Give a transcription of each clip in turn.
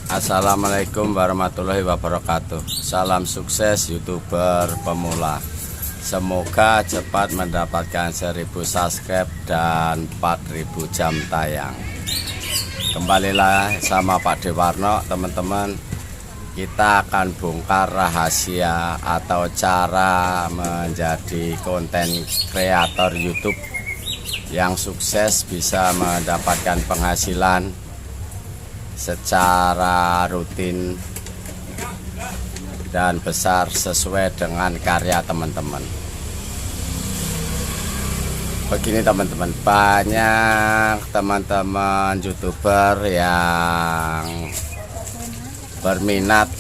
Assalamualaikum warahmatullahi wabarakatuh. Salam sukses YouTuber pemula. Semoga cepat mendapatkan 1000 subscribe dan 4000 jam tayang. Kembalilah sama Pak Dewarno, teman-teman. Kita akan bongkar rahasia atau cara menjadi konten kreator YouTube yang sukses, bisa mendapatkan penghasilan secara rutin dan besar sesuai dengan karya teman-teman. Begini teman-teman, banyak teman-teman YouTuber yang berminat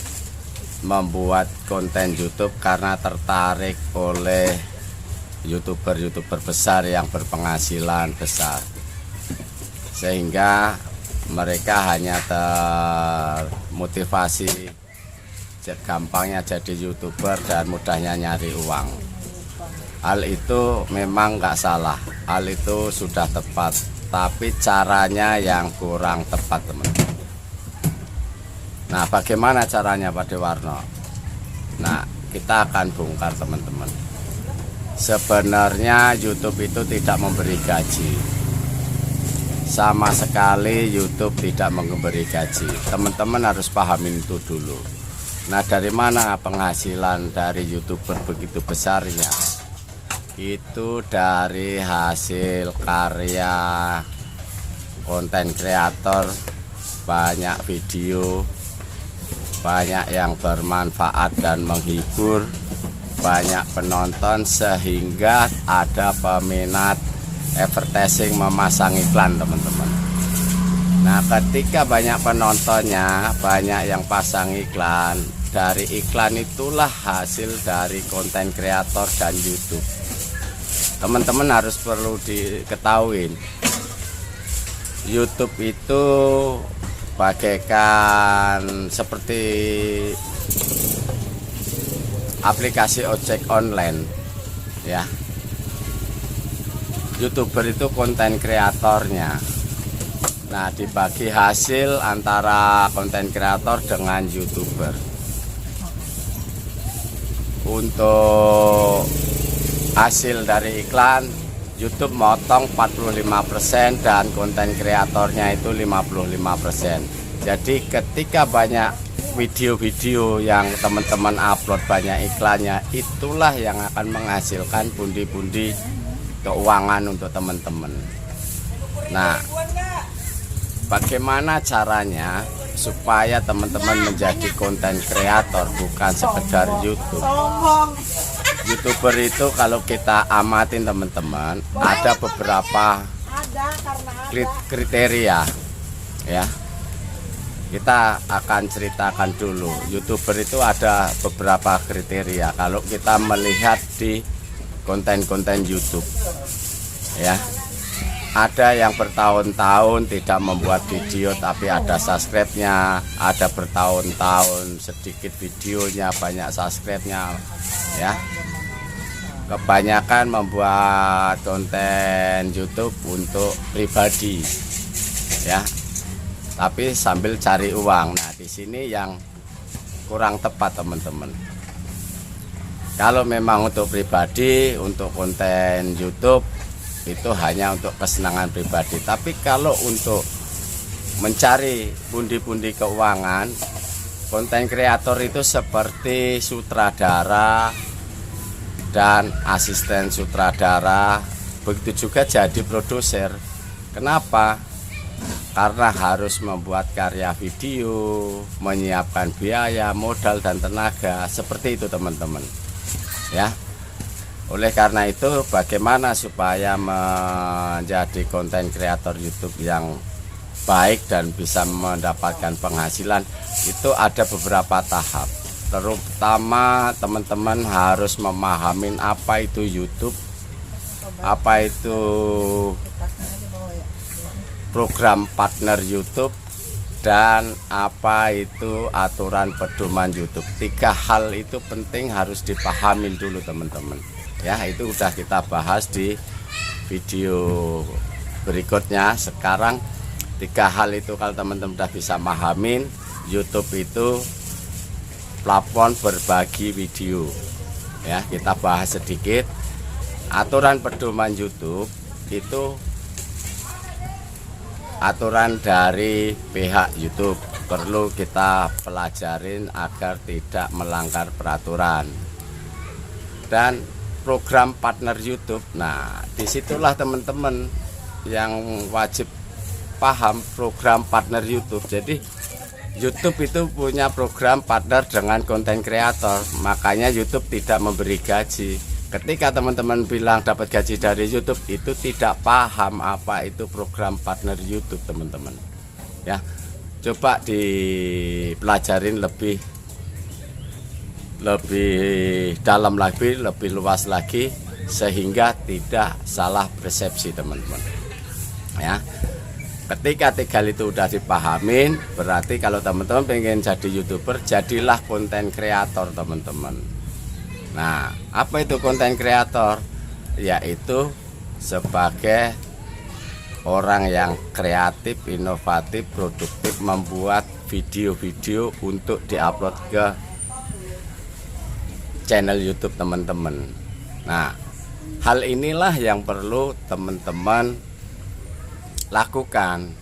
membuat konten YouTube karena tertarik oleh YouTuber besar yang berpenghasilan besar, sehingga mereka hanya termotivasi gampangnya jadi YouTuber dan mudahnya nyari uang. Hal itu memang nggak salah, hal itu sudah tepat, tapi caranya yang kurang tepat, teman-teman. Nah, bagaimana caranya Pak Dewarno? Nah, kita akan bongkar, teman-teman. Sebenarnya YouTube itu tidak memberi gaji. Sama sekali YouTube tidak memberi gaji. Teman-teman harus pahamin itu dulu. Nah, dari mana penghasilan dari YouTuber begitu besarnya? Itu dari hasil karya konten kreator, banyak video, banyak yang bermanfaat dan menghibur, banyak penonton, sehingga ada peminat advertising, memasang iklan, teman-teman. Nah, ketika banyak penontonnya, banyak yang pasang iklan, dari iklan itulah hasil dari konten kreator dan YouTube. Teman-teman harus perlu diketahui, YouTube itu bagaikan seperti aplikasi ojek online, ya. YouTuber itu konten kreatornya. Nah, dibagi hasil antara konten kreator dengan YouTuber. Untuk hasil dari iklan, YouTube motong 45% dan konten kreatornya itu 55%. Jadi ketika banyak video-video yang teman-teman upload, banyak iklannya, itulah yang akan menghasilkan pundi-pundi keuangan untuk teman-teman. Nah, bagaimana caranya supaya teman-teman menjadi konten kreator, bukan sekedar YouTube? YouTuber itu kalau kita amatin, teman-teman, ada beberapa kriteria, ya. Kita akan ceritakan dulu. YouTuber itu ada beberapa kriteria kalau kita melihat di konten-konten YouTube, ya. Ada yang bertahun-tahun tidak membuat video tapi ada subscribe-nya, ada bertahun-tahun sedikit videonya banyak subscribe-nya, ya. Kebanyakan membuat konten YouTube untuk pribadi, ya, tapi sambil cari uang. Nah, di sini yang kurang tepat, teman-teman. Kalau memang untuk pribadi, untuk konten YouTube itu hanya untuk kesenangan pribadi. Tapi kalau untuk mencari pundi-pundi keuangan, konten kreator itu seperti sutradara dan asisten sutradara, begitu juga jadi produser. Kenapa? Karena harus membuat karya video, menyiapkan biaya, modal dan tenaga, seperti itu, teman-teman, ya. Oleh karena itu, bagaimana supaya menjadi konten kreator YouTube yang baik dan bisa mendapatkan penghasilan, itu ada beberapa tahap. Terutama teman-teman harus memahami apa itu YouTube, apa itu program partner YouTube, dan apa itu aturan pedoman YouTube. 3 hal itu penting, harus dipahami dulu, teman-teman. Ya, itu udah kita bahas di video berikutnya. Sekarang 3 hal itu kalau teman-teman udah bisa mahamin, YouTube itu plafon berbagi video. Ya, kita bahas sedikit. Aturan pedoman YouTube itu aturan dari pihak YouTube, perlu kita pelajarin agar tidak melanggar peraturan. Dan program partner YouTube, nah disitulah teman-teman yang wajib paham program partner YouTube. Jadi YouTube itu punya program partner dengan konten kreator, makanya YouTube tidak memberi gaji. Ketika teman-teman bilang dapat gaji dari YouTube, itu tidak paham apa itu program partner YouTube, teman-teman. Ya, coba dipelajarin lebih dalam lagi, lebih luas lagi, sehingga tidak salah persepsi, teman-teman. Ya, ketika 3 itu udah dipahamin, berarti kalau teman-teman pengen jadi YouTuber, jadilah konten kreator, teman-teman. Nah, apa itu konten kreator? Yaitu sebagai orang yang kreatif, inovatif, produktif, membuat video-video untuk diupload ke channel YouTube teman-teman. Nah, hal inilah yang perlu teman-teman lakukan.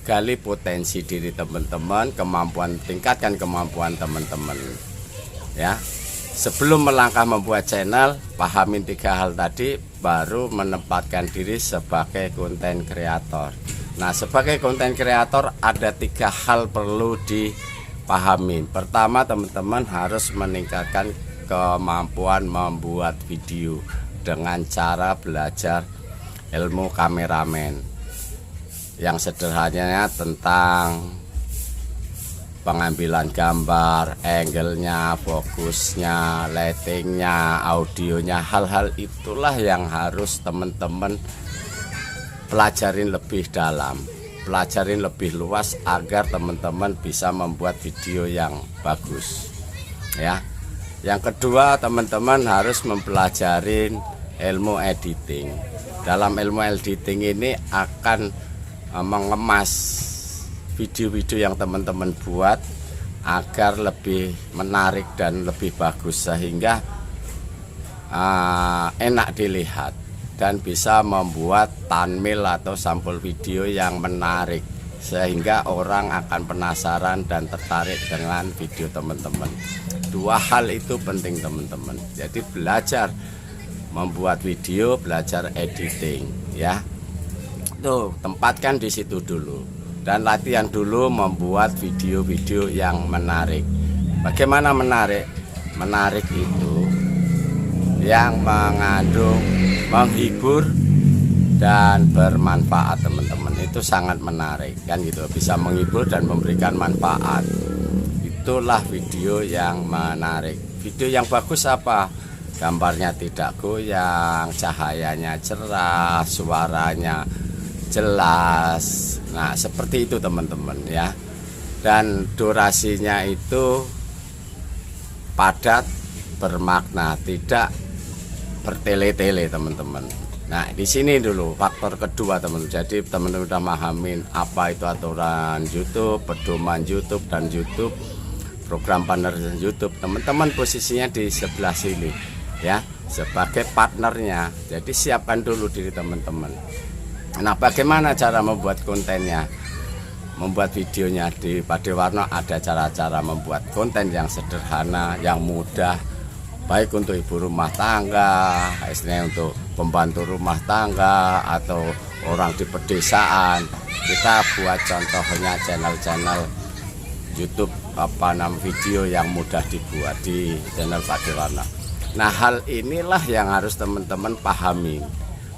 Gali potensi diri teman-teman, tingkatkan kemampuan teman-teman. Ya. Sebelum melangkah membuat channel, pahamin 3 hal tadi, baru menempatkan diri sebagai konten kreator. Nah, sebagai konten kreator ada 3 hal perlu dipahamin. Pertama, teman-teman harus meningkatkan kemampuan membuat video dengan cara belajar ilmu kameramen. Yang sederhananya tentang pengambilan gambar, angle-nya, fokusnya, lighting-nya, audionya, hal-hal itulah yang harus teman-teman pelajarin lebih dalam, pelajarin lebih luas agar teman-teman bisa membuat video yang bagus. Ya. Yang kedua, teman-teman harus mempelajari ilmu editing. Dalam ilmu editing ini akan mengemas video-video yang teman-teman buat agar lebih menarik dan lebih bagus, sehingga enak dilihat dan bisa membuat thumbnail atau sampul video yang menarik, sehingga orang akan penasaran dan tertarik dengan video teman-teman. 2 hal itu penting, teman-teman. Jadi belajar membuat video, belajar editing, ya. Tuh, tempatkan di situ dulu. Dan latihan dulu membuat video-video yang menarik. Bagaimana menarik? Menarik itu yang mengandung, menghibur dan bermanfaat, teman-teman. Itu sangat menarik, kan gitu. Bisa menghibur dan memberikan manfaat. Itulah video yang menarik. Video yang bagus apa? Gambarnya tidak goyang, cahayanya cerah, suaranya jelas. Nah, seperti itu, teman-teman, ya. Dan durasinya itu padat, bermakna, tidak bertele-tele, teman-teman. Nah, di sini dulu faktor kedua, teman-teman. Jadi teman-teman udah memahamin apa itu aturan YouTube, pedoman YouTube, dan YouTube, program partner YouTube. Teman-teman posisinya di sebelah sini, ya, sebagai partnernya. Jadi siapkan dulu diri teman-teman. Nah, bagaimana cara membuat kontennya, membuat videonya? Di Padewarna ada cara-cara membuat konten yang sederhana, yang mudah, baik untuk ibu rumah tangga, istilahnya untuk pembantu rumah tangga, atau orang di pedesaan. Kita buat contohnya channel-channel YouTube video yang mudah dibuat di channel Padewarna. Nah, hal inilah yang harus teman-teman pahami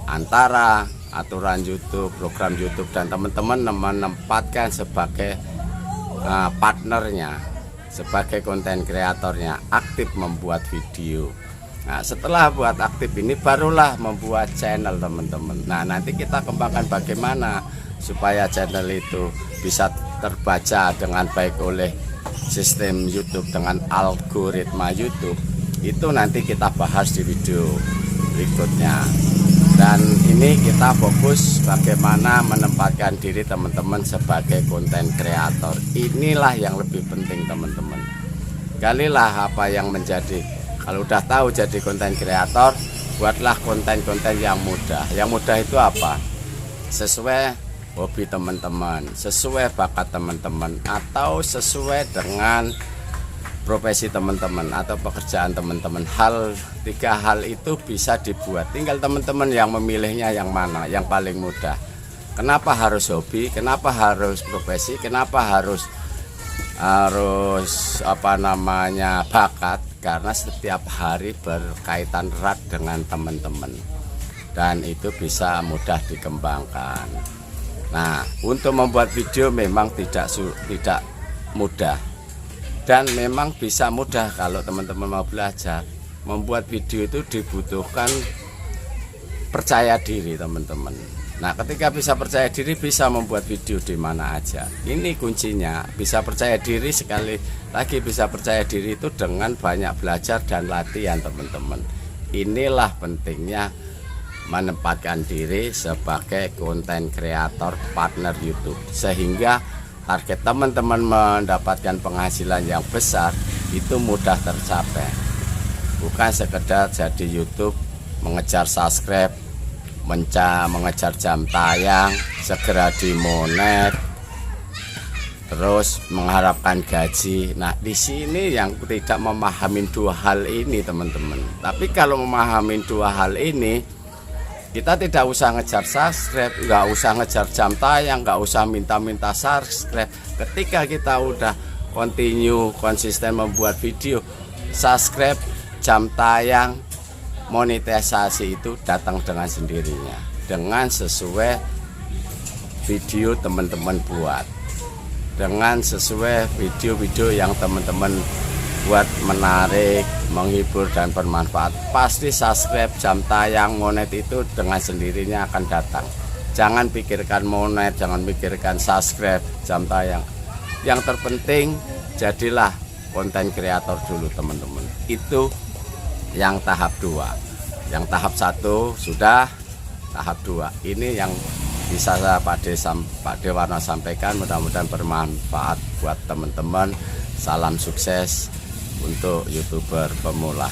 antara aturan YouTube, program YouTube, dan teman-teman menempatkan sebagai partnernya, sebagai konten kreatornya, aktif membuat video. Nah, setelah buat aktif ini barulah membuat channel, teman-teman. Nah, nanti kita kembangkan bagaimana supaya channel itu bisa terbaca dengan baik oleh sistem YouTube, dengan algoritma YouTube. Itu nanti kita bahas di video berikutnya. Dan ini kita fokus bagaimana menempatkan diri teman-teman sebagai konten kreator. Inilah yang lebih penting teman-teman. Galilah apa yang menjadi, kalau udah tahu jadi konten kreator, buatlah konten-konten yang mudah. Yang mudah itu apa? Sesuai hobi teman-teman, sesuai bakat teman-teman, atau sesuai dengan profesi teman-teman atau pekerjaan teman-teman. Tiga hal itu bisa dibuat, tinggal teman-teman yang memilihnya yang mana yang paling mudah. Kenapa harus hobi, kenapa harus profesi, kenapa harus bakat? Karena setiap hari berkaitan erat dengan teman-teman dan itu bisa mudah dikembangkan. Nah, untuk membuat video memang tidak mudah. Dan memang bisa mudah kalau teman-teman mau belajar. Membuat video itu dibutuhkan percaya diri teman-teman. Nah, ketika bisa percaya diri, bisa membuat video di mana aja. Ini kuncinya, bisa percaya diri. Sekali lagi, bisa percaya diri itu dengan banyak belajar dan latihan teman-teman. Inilah pentingnya menempatkan diri sebagai konten kreator partner YouTube, sehingga target teman-teman mendapatkan penghasilan yang besar itu mudah tercapai. Bukan sekedar jadi YouTube mengejar subscribe, mengejar jam tayang, segera dimonet, terus mengharapkan gaji. Nah, di sini yang tidak memahami dua hal ini teman-teman. Tapi kalau memahami dua hal ini, kita tidak usah ngejar subscribe, nggak usah ngejar jam tayang, nggak usah minta-minta subscribe. Ketika kita udah konsisten membuat video, subscribe, jam tayang, monetisasi itu datang dengan sendirinya, dengan sesuai video teman-teman buat, dengan sesuai video-video yang teman-teman buat menarik, menghibur dan bermanfaat. Pasti subscribe, jam tayang, monet itu dengan sendirinya akan datang. Jangan pikirkan monet, jangan pikirkan subscribe, jam tayang. Yang terpenting jadilah konten kreator dulu teman-teman. Itu yang tahap 2. Yang tahap 1 sudah, tahap 2 ini yang bisa Pak Dewarno sampaikan. Mudah-mudahan bermanfaat buat teman-teman. Salam sukses untuk YouTuber pemula.